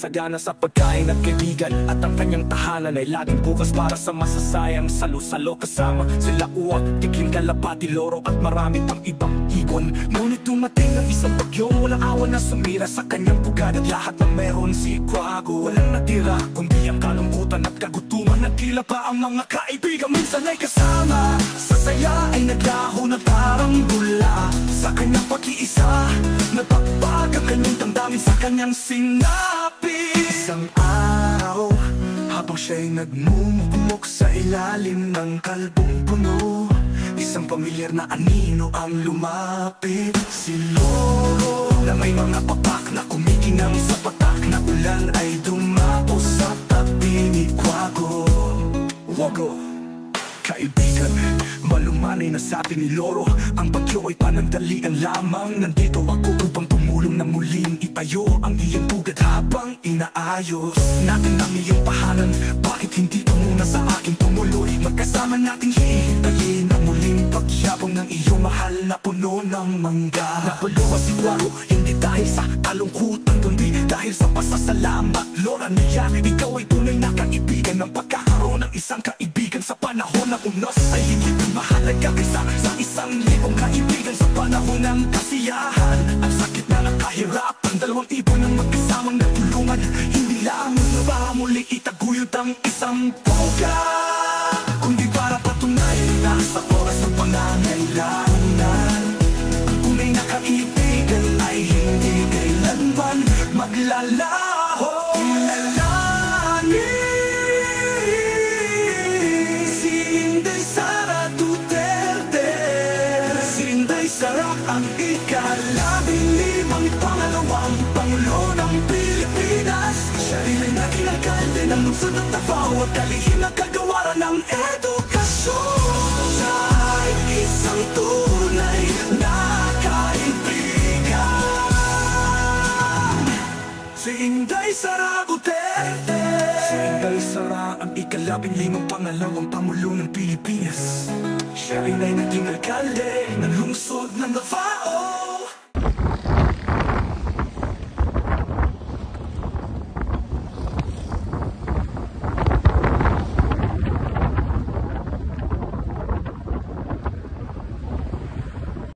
sagana sa pagkain at kaibigan. At ang kanyang tahanan ay laging bukas para sa masasayang salo-salo. Kasama sila Uwak, Tikling, Kalapati, Loro at marami pang ibang ibon. Ngunit dumating ang isang bagyo, walang awan na sumira sa kanyang pugad. At lahat ng meron si Quago, walang natira kundi ang kalungkutan at kagutuman. At tila pa ang mga kaibigan minsan ay kasama sa saya ay naglaho na parang bula. Sa kanyang pag-iisa, nagpapag ang kanyang damdamin sa kanyang sinapi. Isang araw, habang siya'y nagmumukmok sa ilalim ng kalbong puno, isang pamilyar na anino ang lumapit. Si Loro na may mga papak na kumikinang sa patak na ulan ay dumapo sa tabi ni Quago. Wago, kaibigan, malumanay na sabi ni Loro, ang bagyo ay panandalian lamang. Nandito ako upang tumulong na muling itayo ang iyong pugad habang inaayos natin ang iyong pahanan. Bakit hindi ka muna sa akin tumuloy? Magkasama nating hihintayin ang muling pagyabong ng iyong mahal na puno ng mangga. Napuluwa si Quago, hindi dahil sa kalungkutan kundi dahil sa pasasalamat. Lora niya, ikaw ay tunay na kaibigan. Ng pagkakaroon ng isang kaibigan sa panahon ng unos ay higit mahalaga kaysa sa 1,000 kaibigan sa panahon ng kasiyahan. Ang sakit na nakahirapan, 2 ibon ang magkasamang nagtulungan. Hindi lamang na muli itaguyod ang isang puga, kundi para patunay na sa oras ng pangangailangan, ang tunay na kaibigan ay hindi kailanman maglalaho. Sarap ang ika-15 pangalawang Pangulo ng Pilipinas. Siya rin ay naging alkalde ng lungsod ng Davao at kalihim na kagawaran ng edukasyon. Siya ay isang tunay na kaibigan, si Inday Sara Duterte. Si Inday Sara ang ika-15 pangalawang Pangulo ng Pilipinas. Siya rin ay naging alkalde ng lungsod ng Davao